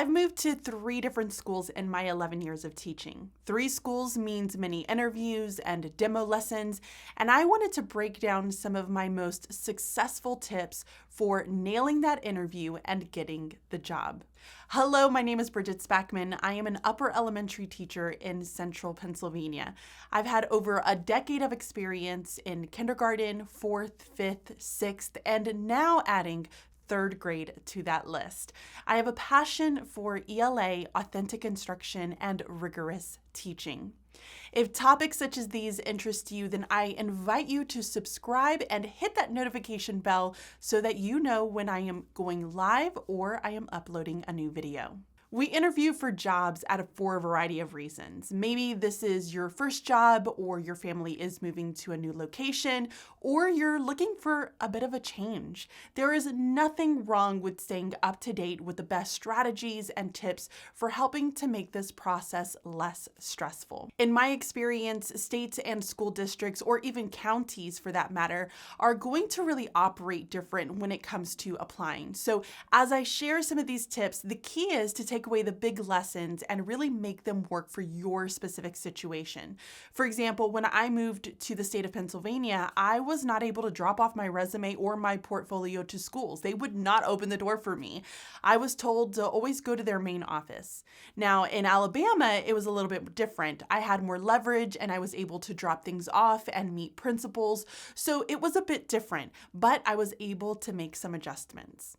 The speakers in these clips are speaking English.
I've moved to 3 different schools in my 11 years of teaching. 3 schools means many interviews and demo lessons, and I wanted to break down some of my most successful tips for nailing that interview and getting the job. Hello, my name is Bridget Spackman. I am an upper elementary teacher in central Pennsylvania. I've had over a decade of experience in kindergarten, 4th, 5th, 6th, and now adding 3rd grade to that list. I have a passion for ELA, authentic instruction, and rigorous teaching. If topics such as these interest you, then I invite you to subscribe and hit that notification bell so that you know when I am going live or I am uploading a new video. We interview for jobs for a variety of reasons. Maybe this is your first job, or your family is moving to a new location, or you're looking for a bit of a change. There is nothing wrong with staying up to date with the best strategies and tips for helping to make this process less stressful. In my experience, states and school districts, or even counties for that matter, are going to really operate different when it comes to applying. So as I share some of these tips, the key is to take away the big lessons and really make them work for your specific situation. For example, when I moved to the state of Pennsylvania, I was not able to drop off my resume or my portfolio to schools. They would not open the door for me. I was told to always go to their main office. Now, in Alabama, it was a little bit different. I had more leverage and I was able to drop things off and meet principals. So it was a bit different, but I was able to make some adjustments.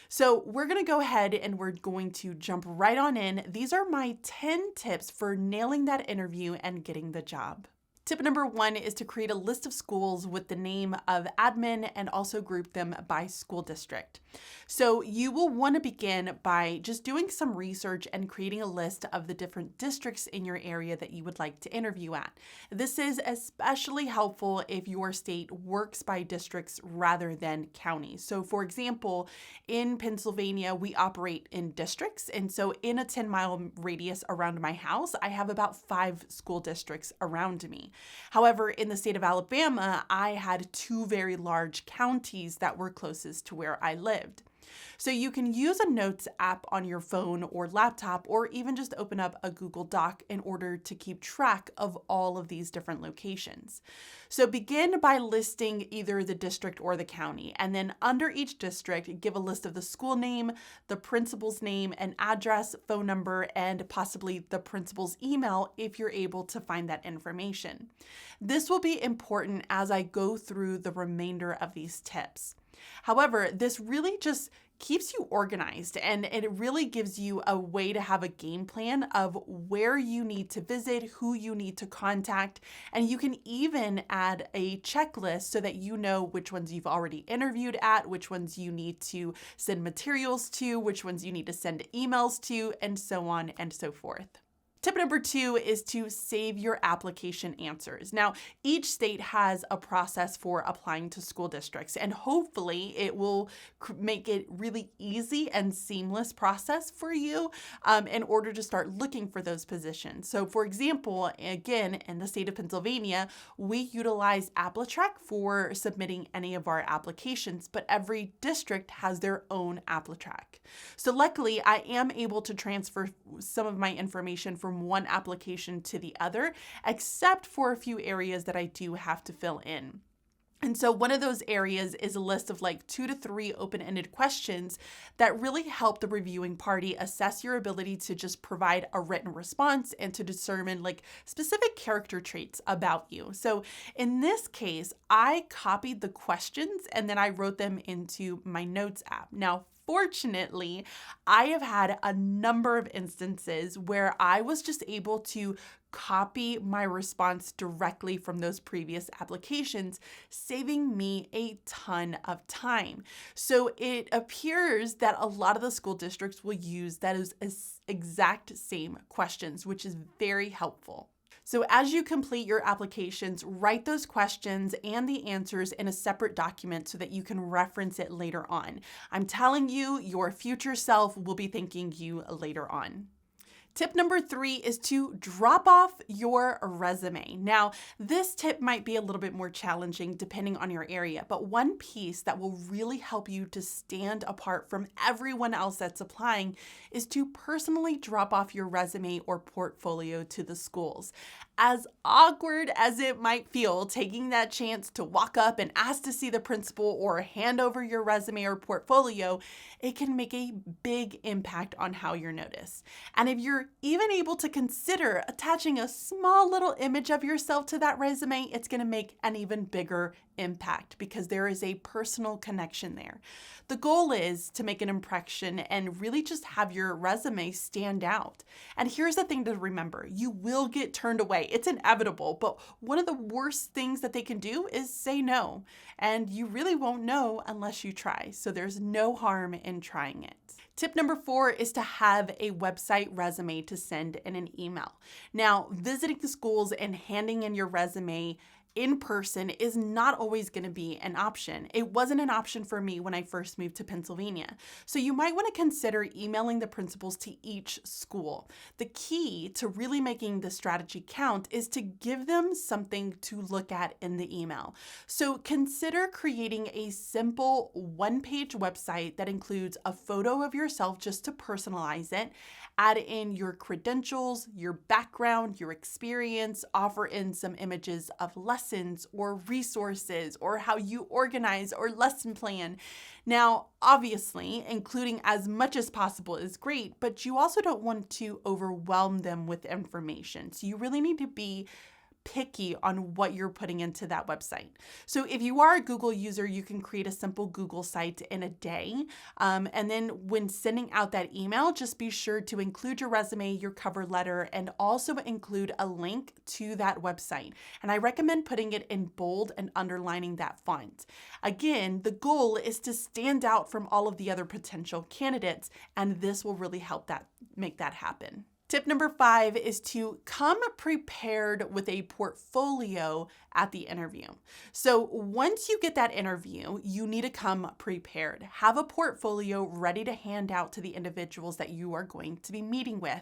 So we're going to go ahead and we're going to jump right on in. These are my 10 tips for nailing that interview and getting the job. Tip number 1 is to create a list of schools with the name of admin and also group them by school district. So you will want to begin by just doing some research and creating a list of the different districts in your area that you would like to interview at. This is especially helpful if your state works by districts rather than counties. So for example, in Pennsylvania, we operate in districts. And so in a 10-mile radius around my house, I have about 5 school districts around me. However, in the state of Alabama, I had 2 very large counties that were closest to where I lived. So you can use a notes app on your phone or laptop, or even just open up a Google Doc in order to keep track of all of these different locations. So begin by listing either the district or the county, and then under each district, give a list of the school name, the principal's name and address, phone number, and possibly the principal's email if you're able to find that information. This will be important as I go through the remainder of these tips. However, this really just keeps you organized, and it really gives you a way to have a game plan of where you need to visit, who you need to contact, and you can even add a checklist so that you know which ones you've already interviewed at, which ones you need to send materials to, which ones you need to send emails to, and so on and so forth. Tip number 2 is to save your application answers. Now, each state has a process for applying to school districts, and hopefully it will make it really easy and seamless process for you in order to start looking for those positions. So for example, again, in the state of Pennsylvania, we utilize Applitrack for submitting any of our applications, but every district has their own Applitrack. So luckily, I am able to transfer some of my information from one application to the other, except for a few areas that I do have to fill in. And so one of those areas is a list of like 2 to 3 open-ended questions that really help the reviewing party assess your ability to just provide a written response and to determine like specific character traits about you. So in this case, I copied the questions and then I wrote them into my notes app. Now, fortunately, I have had a number of instances where I was just able to copy my response directly from those previous applications, saving me a ton of time. So it appears that a lot of the school districts will use those exact same questions, which is very helpful. So as you complete your applications, write those questions and the answers in a separate document so that you can reference it later on. I'm telling you, your future self will be thanking you later on. Tip number 3 is to drop off your resume. Now, this tip might be a little bit more challenging depending on your area, but one piece that will really help you to stand apart from everyone else that's applying is to personally drop off your resume or portfolio to the schools. As awkward as it might feel, taking that chance to walk up and ask to see the principal or hand over your resume or portfolio, it can make a big impact on how you're noticed. And if you're even able to consider attaching a small little image of yourself to that resume, it's going to make an even bigger impact because there is a personal connection there. The goal is to make an impression and really just have your resume stand out. And here's the thing to remember, you will get turned away. It's inevitable, but one of the worst things that they can do is say no. And you really won't know unless you try. So there's no harm in trying it. Tip number 4 is to have a website resume to send in an email. Now, visiting the schools and handing in your resume in person is not always going to be an option. It wasn't an option for me when I first moved to Pennsylvania. So you might want to consider emailing the principals to each school. The key to really making the strategy count is to give them something to look at in the email. So consider creating a simple one-page website that includes a photo of yourself just to personalize it. Add in your credentials, your background, your experience, offer in some images of lessons or resources or how you organize or lesson plan. Now, obviously, including as much as possible is great, but you also don't want to overwhelm them with information. So you really need to be picky on what you're putting into that website. So if you are a Google user, you can create a simple Google site in a day. And then when sending out that email, just be sure to include your resume, your cover letter, and also include a link to that website. And I recommend putting it in bold and underlining that font. Again, the goal is to stand out from all of the other potential candidates, and this will really help make that happen. Tip number 5 is to come prepared with a portfolio at the interview. So once you get that interview, you need to come prepared. Have a portfolio ready to hand out to the individuals that you are going to be meeting with.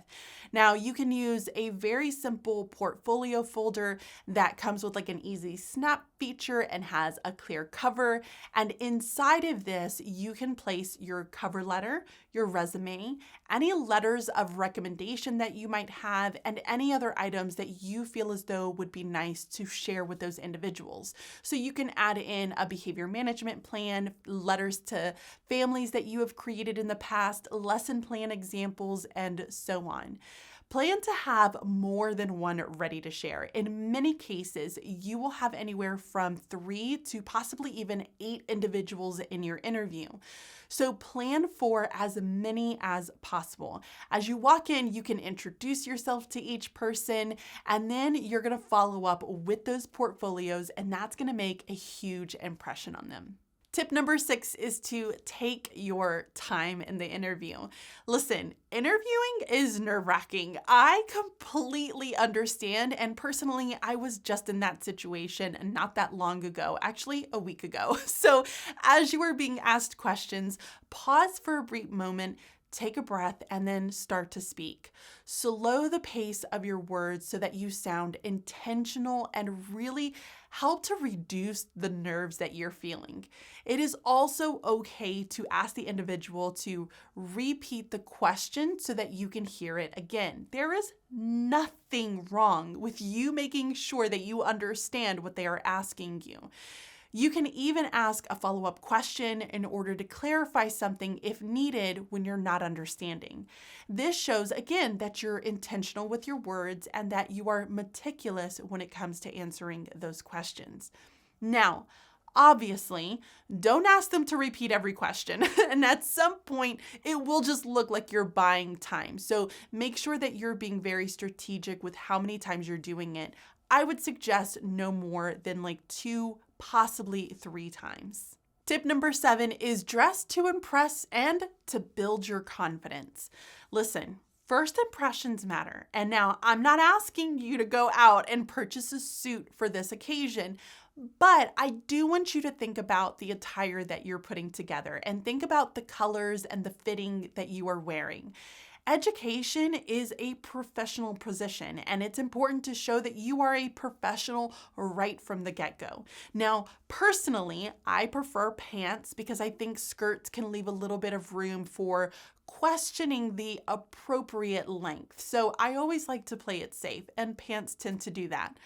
Now, you can use a very simple portfolio folder that comes with like an easy snap feature and has a clear cover. And inside of this, you can place your cover letter, your resume, any letters of recommendation that you might have, and any other items that you feel as though would be nice to share with those individuals. So you can add in a behavior management plan, letters to families that you have created in the past, lesson plan examples, and so on. Plan to have more than one ready to share. In many cases, you will have anywhere from 3 to possibly even 8 individuals in your interview. So plan for as many as possible. As you walk in, you can introduce yourself to each person, and then you're going to follow up with those portfolios, and that's going to make a huge impression on them. Tip number 6 is to take your time in the interview. Listen, interviewing is nerve-wracking. I completely understand, and personally, I was just in that situation not that long ago, actually a week ago. So as you are being asked questions, pause for a brief moment, take a breath, and then start to speak. Slow the pace of your words so that you sound intentional and really help to reduce the nerves that you're feeling. It is also okay to ask the individual to repeat the question so that you can hear it again. There is nothing wrong with you making sure that you understand what they are asking you. You can even ask a follow-up question in order to clarify something if needed when you're not understanding. This shows, again, that you're intentional with your words and that you are meticulous when it comes to answering those questions. Now, obviously, don't ask them to repeat every question. And at some point, it will just look like you're buying time. So make sure that you're being very strategic with how many times you're doing it. I would suggest no more than like 2, possibly 3 times. Tip number 7 is dress to impress and to build your confidence. Listen, first impressions matter. And now I'm not asking you to go out and purchase a suit for this occasion, but I do want you to think about the attire that you're putting together and think about the colors and the fitting that you are wearing. Education is a professional position, and it's important to show that you are a professional right from the get-go. Now, personally, I prefer pants because I think skirts can leave a little bit of room for questioning the appropriate length. So I always like to play it safe, and pants tend to do that.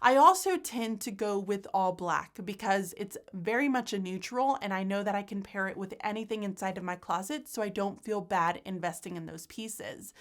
I also tend to go with all black because it's very much a neutral, and I know that I can pair it with anything inside of my closet, so I don't feel bad investing in those pieces.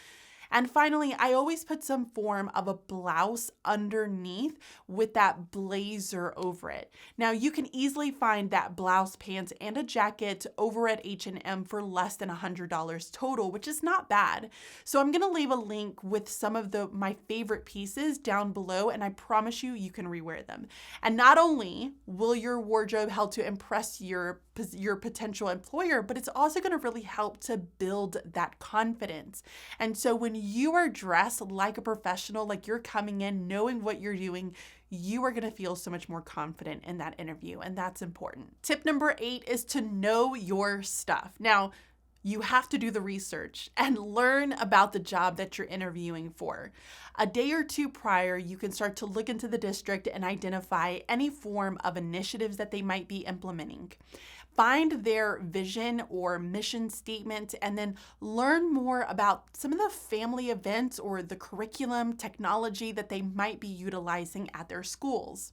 And finally, I always put some form of a blouse underneath with that blazer over it. Now, you can easily find that blouse, pants, and a jacket over at H&M for less than $100 total, which is not bad. So I'm gonna leave a link with some of my favorite pieces down below, and I promise you, you can rewear them. And not only will your wardrobe help to impress your potential employer, but it's also gonna really help to build that confidence. And so when you are dressed like a professional, like you're coming in knowing what you're doing, you are going to feel so much more confident in that interview, and that's important. Tip number 8 is to know your stuff. Now, you have to do the research and learn about the job that you're interviewing for. A day or two prior, you can start to look into the district and identify any form of initiatives that they might be implementing. Find their vision or mission statement and then learn more about some of the family events or the curriculum, technology that they might be utilizing at their schools.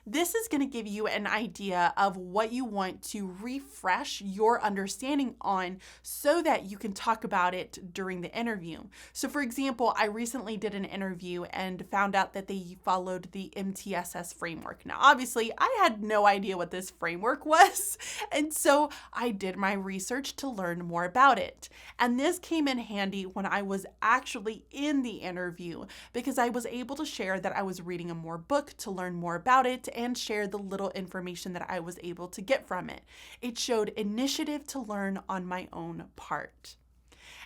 This is going to give you an idea of what you want to refresh your understanding on so that you can talk about it during the interview. So for example, I recently did an interview and found out that they followed the MTSS framework. Now, obviously, I had no idea what this framework was, and so I did my research to learn more about it. And this came in handy when I was actually in the interview because I was able to share that I was reading a more book to learn more about it and share the little information that I was able to get from it. It showed initiative to learn on my own part.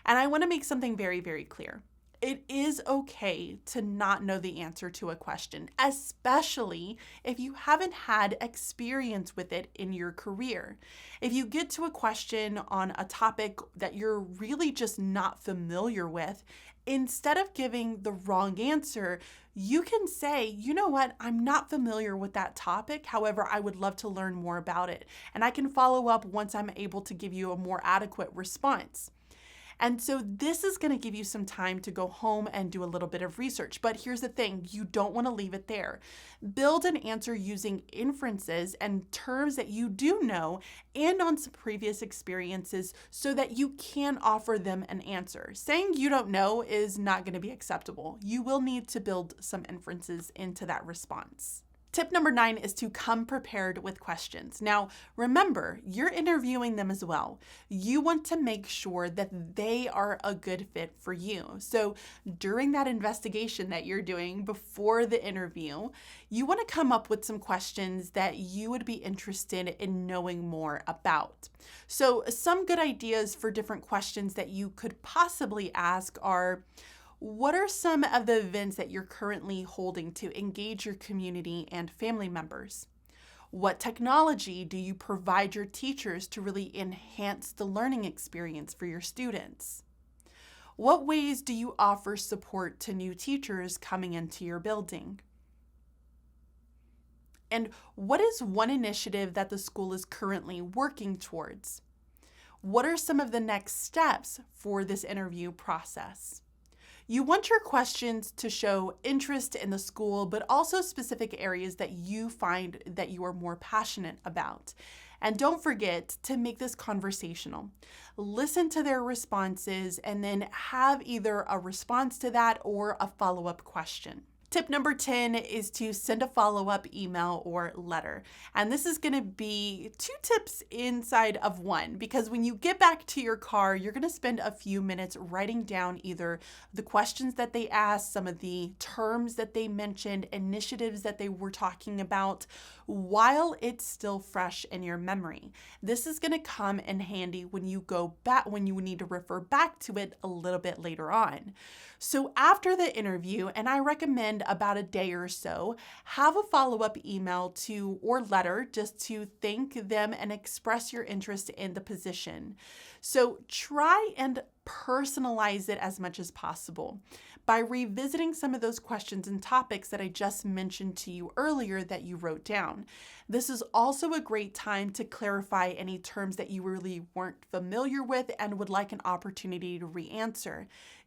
And I want to make something very, very clear. It is okay to not know the answer to a question, especially if you haven't had experience with it in your career. If you get to a question on a topic that you're really just not familiar with, instead of giving the wrong answer, you can say, you know what, I'm not familiar with that topic. However, I would love to learn more about it. And I can follow up once I'm able to give you a more adequate response. And so this is going to give you some time to go home and do a little bit of research. But here's the thing, you don't want to leave it there. Build an answer using inferences and terms that you do know and on some previous experiences so that you can offer them an answer. Saying you don't know is not going to be acceptable. You will need to build some inferences into that response. Tip number 9 is to come prepared with questions. Now, remember, you're interviewing them as well. You want to make sure that they are a good fit for you. So during that investigation that you're doing before the interview, you want to come up with some questions that you would be interested in knowing more about. So some good ideas for different questions that you could possibly ask are, what are some of the events that you're currently holding to engage your community and family members? What technology do you provide your teachers to really enhance the learning experience for your students? What ways do you offer support to new teachers coming into your building? And what is one initiative that the school is currently working towards? What are some of the next steps for this interview process? You want your questions to show interest in the school, but also specific areas that you find that you are more passionate about. And don't forget to make this conversational. Listen to their responses and then have either a response to that or a follow-up question. Tip number 10 is to send a follow-up email or letter. And this is going to be 2 tips inside of one, because when you get back to your car, you're going to spend a few minutes writing down either the questions that they asked, some of the terms that they mentioned, initiatives that they were talking about, while it's still fresh in your memory. This is going to come in handy when you go back, when you need to refer back to it a little bit later on. So after the interview, and I recommend about a day or so, have a follow-up email to or letter just to thank them and express your interest in the position. So try and personalize it as much as possible by revisiting some of those questions and topics that I just mentioned to you earlier that you wrote down. This is also a great time to clarify any terms that you really weren't familiar with and would like an opportunity to re-answer.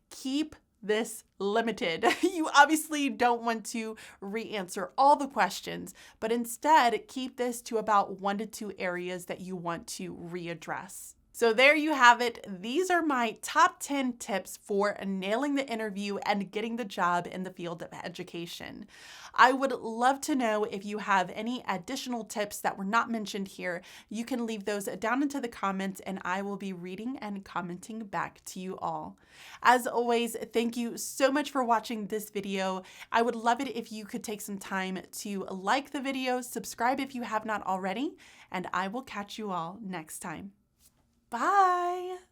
Keep this limited. You obviously don't want to re-answer all the questions, but instead keep this to about 1 to 2 areas that you want to readdress. So there you have it. These are my top 10 tips for nailing the interview and getting the job in the field of education. I would love to know if you have any additional tips that were not mentioned here. You can leave those down into the comments and I will be reading and commenting back to you all. As always, thank you so much for watching this video. I would love it if you could take some time to like the video, subscribe if you have not already, and I will catch you all next time. Bye.